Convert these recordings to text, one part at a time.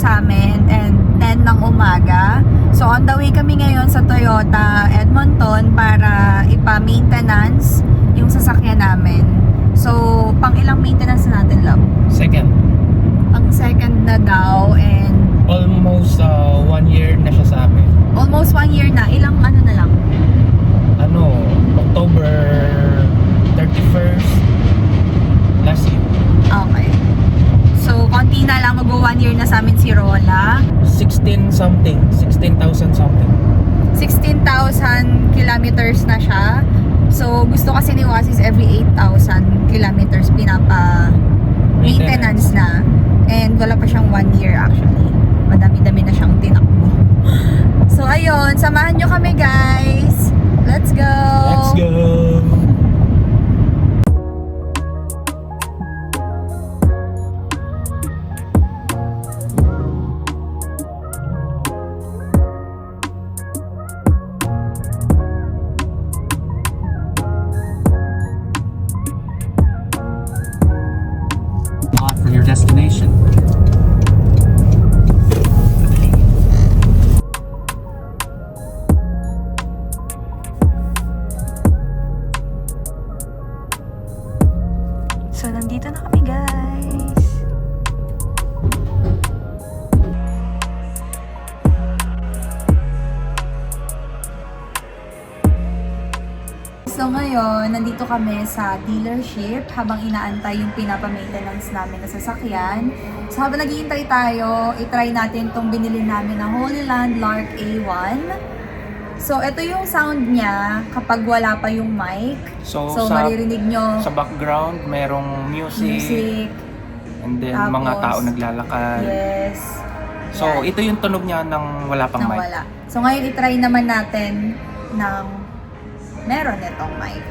Sa amin and 10 ng umaga. So on the way kami ngayon sa Toyota Edmonton para ipa-maintenance yung sasakyan namin. So pang ilang maintenance na natin, love? Second. Ang second na daw, and Almost 1 year na siya sa amin. almost 1 year na. Ilang ano na lang? October 31st last year. Okay. So konti na lang, mag-1 year na sa amin si Rola. 16,000 something. 16,000 kilometers na siya. So gusto kasi ni Wasis every 8,000 kilometers pinapa-maintenance na. And wala pa siyang 1 year actually. Madami-dami na siyang tinakbo. So ayun, samahan nyo kami guys. Let's go! Let's go! For your destination. So nandito na kami guys. So ngayon, nandito kami sa dealership habang inaantay yung pinapa-maintenance namin na sasakyan. So habang naghihintay tayo, itry natin tong binili namin na Holy Land Lark A1. So ito yung sound niya kapag wala pa yung mic. So maririnig nyo Sa background, merong music. And then Tapos, mga tao naglalakad. Yes. So Yan. ito yung tunog niya ng wala pang Nang mic. wala. So ngayon itry naman natin ng meron itong mic.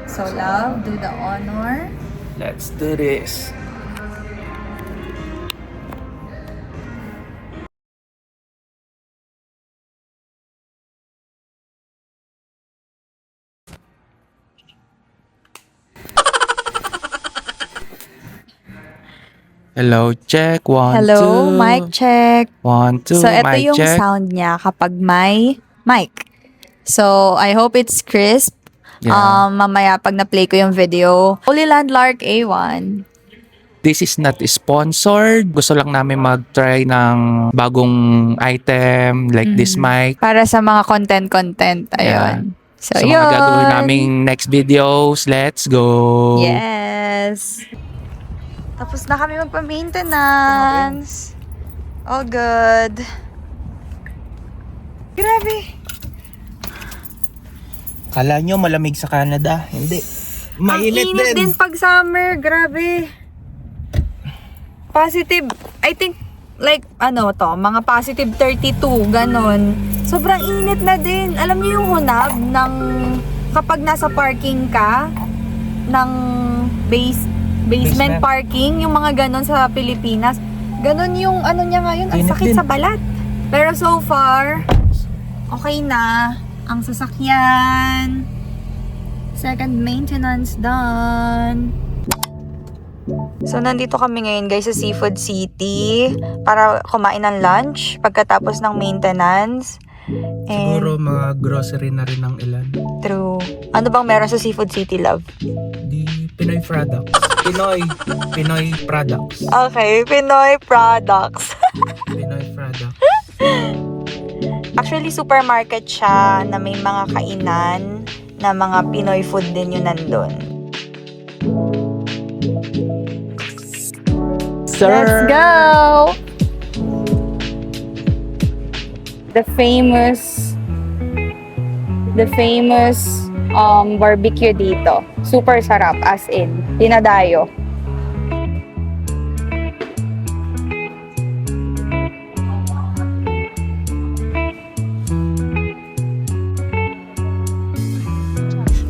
So love, do the honor. Let's do this. Hello, check. 1, 2. Hello, mic check. 1, 2, So ito mic yung check. sound niya kapag may mic. So I hope it's crisp. Yeah. Mamaya pag na-play ko yung video. Holy Land Lark A1. This is not sponsored. Gusto lang namin mag-try ng bagong item like this mic. Para sa mga content. Ayun. So Sa yun. mga gagawin naming next videos, let's go! Yes. Tapos na kami magpa-maintenance. All good. Grabe. Kala nyo malamig sa Canada? Hindi. Ang init din pag summer. Grabe. Positive, I think, like, mga positive 32, ganon. Sobrang init na din. Alam niyo yung hunab ng, kapag nasa parking ka, ng basement parking, yung mga ganon sa Pilipinas, ganon yung niya ngayon, ang Init sakit din. sa balat. Pero so far, okay na ang sasakyan. Second maintenance done. So, nandito kami ngayon guys sa Seafood City para kumain ng lunch pagkatapos ng maintenance. And Siguro mga grocery na rin ng ilan. true. Ano bang meron sa Seafood City, love? Di Pinoy products. Pinoy products. Okay, Pinoy products. Pinoy products. Actually, supermarket siya na may mga kainan na mga Pinoy food din yung nandun. Let's go! The famous barbecue dito. Super sarap, as in. Dinadayo.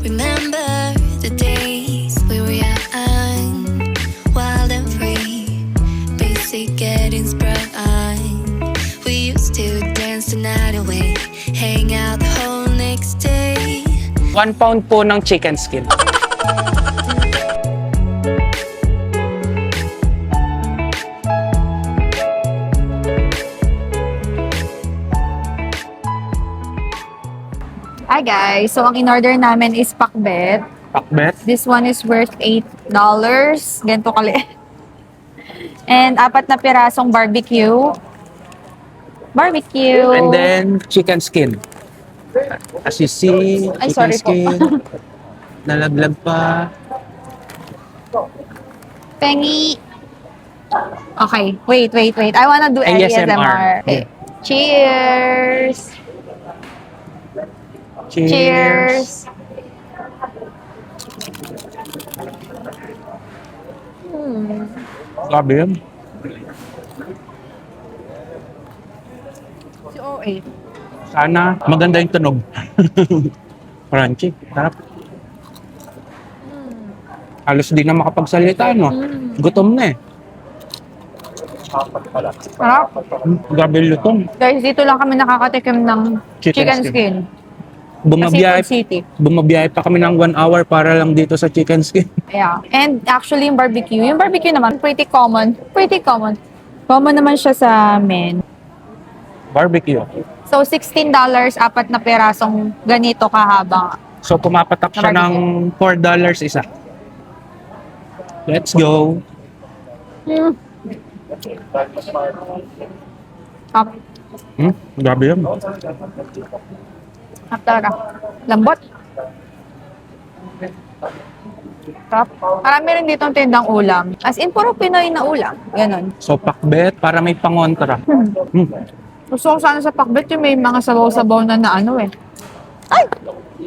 Remember the days we were young, wild and free. night away, hang out the whole next day. 1 pound po ng chicken skin. Hi guys, so ang in-order namin is pakbet. Pakbet. This one is worth $8. Ganito kaliit. And 4 na pirasong barbecue. Barbecue. And then, chicken skin. As you see, Ay, chicken sorry po. skin. Nalaglag pa. Pengi. Okay, wait. I wanna do ASMR. ASMR. Okay. Cheers! Cheers! Grabe yun. Si OA. Sana maganda yung tunog. Crunchy. Sarap. Halos di na makapagsalita, no? Gutom na eh. Sarap. Grabe yung lutong. Guys, dito lang kami nakakatikim ng chicken skin. Sa Seafood City. Bumabiyahe pa kami ng 1 hour para lang dito sa chicken skin. Yeah. And actually, yung barbecue naman, pretty common. Common naman siya sa amin. Barbecue. So, $16, 4 na pirasong ganito kahaba. So pumapatak siya ng $4 isa. Let's go. Up. Grabe yun. Up talaga. Lambot. Sarap. Marami rin dito ang tindang ulam. As in, puro Pinoy na ulam. Ganon. So pakbet para may pangontra. Gusto ko sana sa pakbet yung may mga sabaw-sabaw na ano eh. Ay!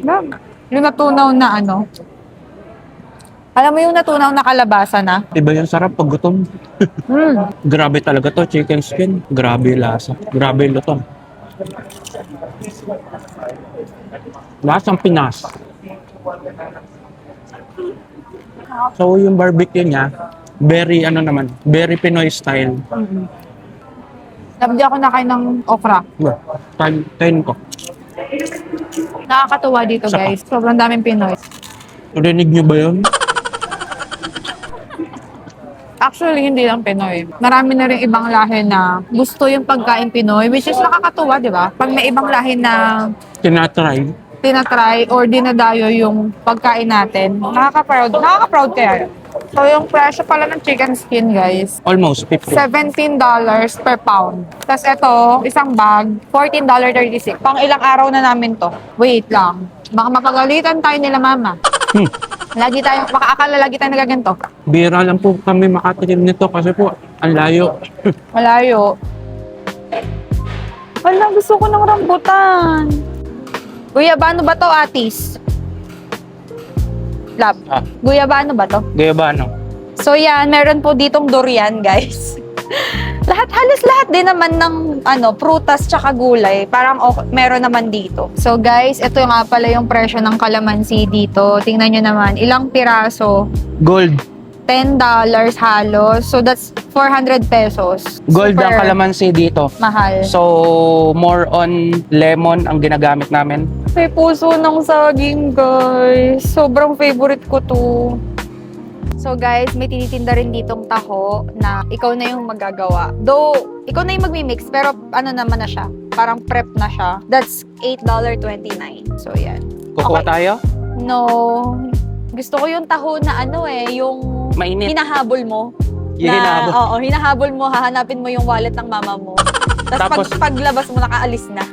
Bag. Yung natunaw na ano. Alam mo yung natunaw na kalabasa na? Iba yung sarap pag gutom. Grabe talaga to, chicken skin. Grabe yung lasa. Grabe yung lutong. Lasang Pinas. So yung barbecue niya, very very Pinoy style. Di ako nakain ng okra. Kain ko. Nakakatuwa dito guys. Sobrang daming Pinoy. Narinig niyo ba yun? Actually, hindi lang Pinoy. Marami na rin ibang lahi na gusto yung pagkain Pinoy, which is nakakatuwa, di ba? Pag may ibang lahi na tinatry or dinadayo yung pagkain natin, nakaka-proud kaya. So, yung presyo pala ng chicken skin, guys, Almost 50. $17 per pound. Tapos ito, isang bag, $14.36. Pang ilang araw na namin to. Wait lang. Baka mapagalitan tayo nila mama. Akala lagi tayo nagaganto. Bira lang po kami makatikim nito kasi po ang layo. Malayo. Wala, gusto ko ng rambutan. Guyabano ba to, Atis? Lab. Guyabano ba to? Gaya ba ano? So yan, meron po ditong durian, guys. Halos lahat din naman ng prutas tsaka gulay. Parang meron naman dito. So guys, ito nga pala yung presyo ng kalamansi dito. Tingnan nyo naman, ilang piraso? Gold. $10 halos. So that's 400 pesos. Gold ang Super kalamansi dito. mahal. So, more on lemon ang ginagamit namin. May puso ng saging, guys. Sobrang favorite ko to. So guys, may tinitinda rin ditong taho na ikaw na yung magagawa. Though, ikaw na yung magmi-mix, pero naman na siya. Parang prep na siya. That's $8.29. So yan. Kukuha tayo? No. Gusto ko yung taho na yung Mainit. hinahabol mo. Hinahabol. Oo, hinahabol mo, hahanapin mo yung wallet ng mama mo. Tapos paglabas mo, nakaalis na.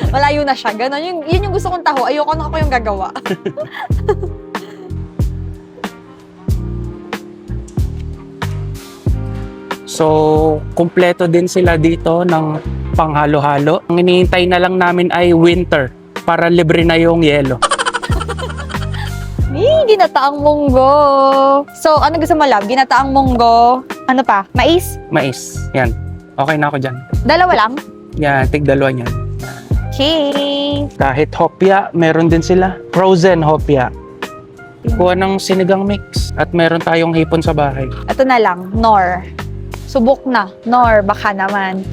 Malayo na siya. Ganon. Yun yung gusto kong taho. Ayoko na ako yung gagawa. So, kumpleto din sila dito ng panghalo-halo. Ang hinihintay na lang namin ay winter para libre na yung yelo. Ginataang munggo. So, ano gusto mo, love? Ginataang munggo. Ano pa? Mais? Mais. Yan. Okay na ako dyan. Dalawa lang? Yan, tig-dalawa niyan. Cheese! Kahit hopya, meron din sila. Frozen hopya. Kuha ng sinigang mix. At meron tayong hipon sa bahay. Ito na lang, Nor. Subok na. Nor, baka naman.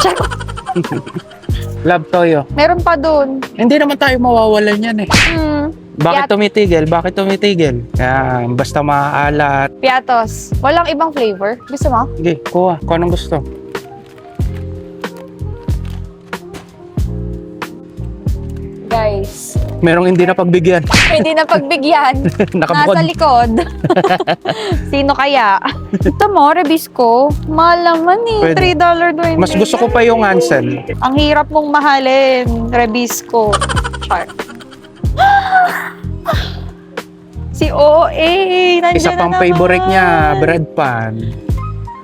Love Toyo. Meron pa dun. Hindi naman tayo mawawalan yan eh. Bakit Piat- tumitigil? Bakit tumitigil? Yan, basta maaalat. Piatos. Walang ibang flavor. Gusto mo? Sige, kuha. Kung anong gusto. Guys, Merong hindi na pagbigyan. pwede na pagbigyan. Nakabukod. Nasa likod. Sino kaya? Ito mo, Rebisco. Mahal naman eh. Pwede. $3.20. Mas gusto ko pa yung Ansel. Ang hirap mong mahalin, Rebisco. Char. Si OA. Nandiyan Isa na pang naman. favorite niya, bread pan.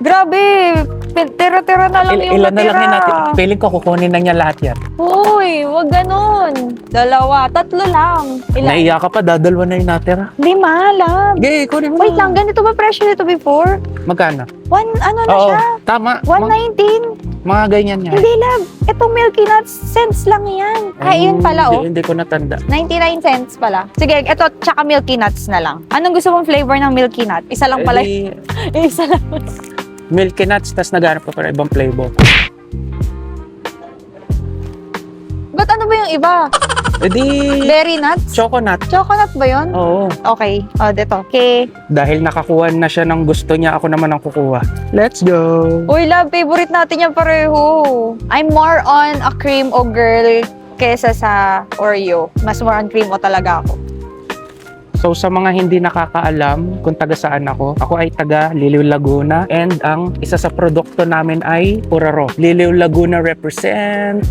Grabe. Tira-tira na lang yung Ilan na lang natira. yun natin. Feeling ko kukunin na niya lahat yan. Uy, wag ganun. 2, 3 lang. Ilan? Naiya ka pa, dadalwa na yung natira. Di malam. Sige, kunin mo Wait na. lang, ganito ba presyo nito before? Magkano? Ano na Oo, siya? tama. 119. Mga ganyan yan. Hindi love. Itong Milky Nuts, cents lang yan. Ay, yun pala oh. Hindi ko natanda. 99 cents pala. Sige, ito, tsaka Milky Nuts na lang. Anong gusto mong flavor ng Milky Nut? Isa lang pala. Eh, Isa lang. Milky Nuts, tas naghanap ko para ibang flavor. Ba't ano ba yung iba? Eh di, Berry nuts? choconut. Chocolate ba yun? Oo. Okay. O, dito. Okay. Dahil nakakuha na siya ng gusto niya, ako naman ang kukuha. Let's go! Uy, love, favorite natin yan pareho. I'm more on a cream o girl kesa sa Oreo. Mas more on cream o talaga ako. So sa mga hindi nakakaalam kung taga saan ako ay taga Liliw Laguna and ang isa sa produkto namin ay Puraro. Liliw Laguna represent.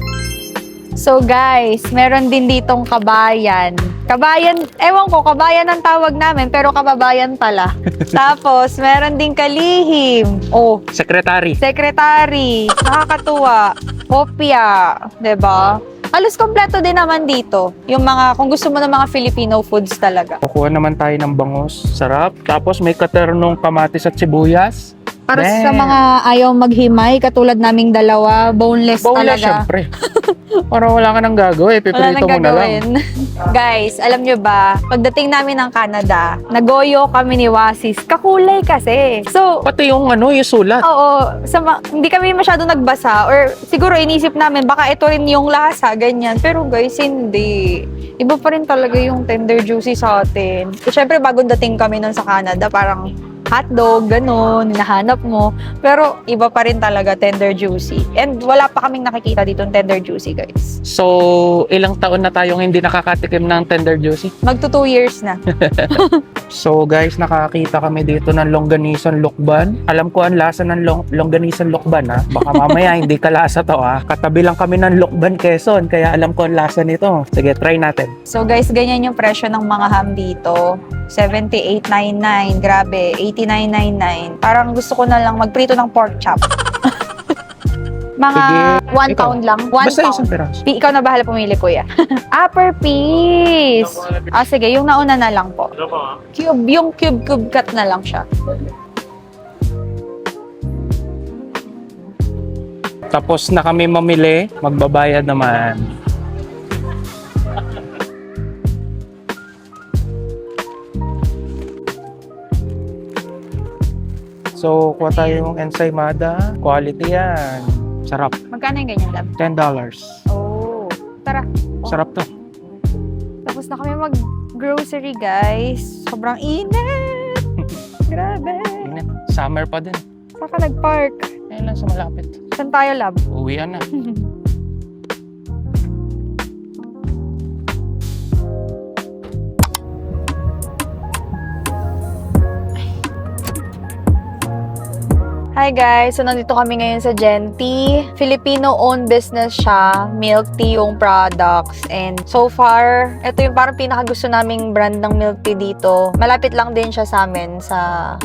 So guys, meron din ditong kabayan. Kabayan, ewan ko, kabayan ang tawag namin, pero kababayan pala. Tapos, meron din kalihim. Oh, Secretary. sekretary. Nakakatuwa. Kopya. 'Di ba? Halos kompleto din naman dito. Yung mga, kung gusto mo ng mga Filipino foods talaga. Kukuha naman tayo ng bangus. Sarap. Tapos may katernong kamatis at sibuyas. Para Man. sa mga ayaw maghimay, katulad naming dalawa, boneless Bawala talaga. syempre. Parang wala ka nang gagawin. Wala Pipirito nang mo na lang. gagawin. Guys, alam nyo ba, pagdating namin ng Canada, nagoyo kami ni Wasis. Kakulay kasi. So, Pati yung yung sulat. oo, hindi kami masyado nagbasa or siguro inisip namin baka ito rin yung lasa, ganyan. Pero guys, hindi. Iba pa rin talaga yung tender juicy sa atin. So, syempre, bagong dating kami nun sa Canada, parang hotdog, ganun, hinahanap mo. Pero iba pa rin talaga tender juicy. And wala pa kaming nakikita dito tender juicy, guys. So, ilang taon na tayong hindi nakakatikim ng tender juicy? Magto 2 years na. So guys, nakakita kami dito ng longganisan lukban. Alam ko ang lasa ng longganisan lukban ha. Baka mamaya hindi ka lasa to ha. Katabi lang kami ng lukban Quezon, kaya alam ko ang lasa nito. Sige, try natin. So guys, ganyan yung presyo ng mga ham dito. 78.99, grabe, 89.99. Parang gusto ko na lang magprito ng pork chop. Mga Sige, 1 ikaw. pound lang. 1 Basta isang pound. piraso. Ikaw na bahala pumili, kuya. Upper piece. Sige, yung nauna na lang po. Cube, yung cube cut na lang siya. Tapos na kami mamili, magbabayad naman. So, kuha tayo yung ensaymada. Quality yan. Sarap. Magkano yung ganyan, love? $10. Oh, tara. Sarap to. Tapos na kami mag-grocery, guys. Sobrang init. Grabe. Init. Summer pa din. Saan ka nag-park? Ayun lang sa malapit. Saan tayo, love? Uwian na. Hi guys! So nandito kami ngayon sa Genti. Filipino-owned business siya. Milk tea yung products. And so far, ito yung parang pinakagusto naming brand ng milk tea dito. Malapit lang din siya sa amin, sa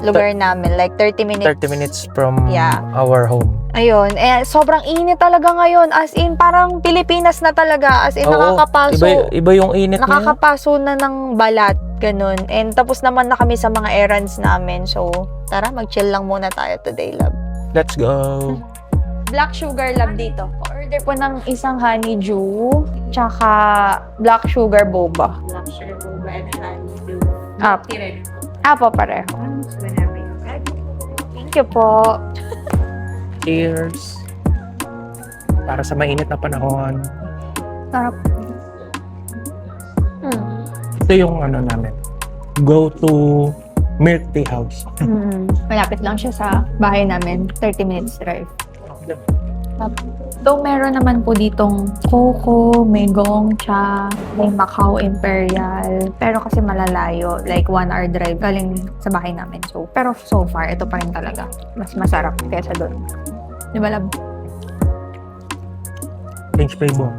lugar namin. Like 30 minutes. 30 minutes from Yeah. our home. Ayun. Eh, sobrang init talaga ngayon. As in, parang Pilipinas na talaga. As in, Oo, nakakapaso. Iba yung init na. Nakakapaso na ng balat. Ganun. And tapos naman na kami sa mga errands namin. So, tara, mag-chill lang muna tayo today, love. Let's go. Black sugar, love, dito. Order po ng isang honeydew, tsaka black sugar boba. Black sugar boba and honeydew. Apo. Tireg. Apo, pareho. Thank you po. Cheers. para sa mainit na panahon. Sarap. Ito yung ano namin. Go to milk tea house. Malapit lang siya sa bahay namin. 30 minutes drive. So, meron naman po ditong Coco, may Gongcha, may Macau Imperial. Pero kasi malalayo, like 1 hour drive galing sa bahay namin. So, pero so far, ito pa rin talaga. Mas masarap kaysa doon. Di ba, lab? Orange flavor.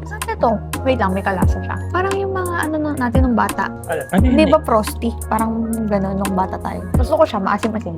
Saan ito? Wait lang, may kalasa siya. Parang yung mga ano natin nung bata. Ano yun Hindi eh? ba frosty? Parang gano'n nung bata tayo. Gusto ko siya, maasim-asim.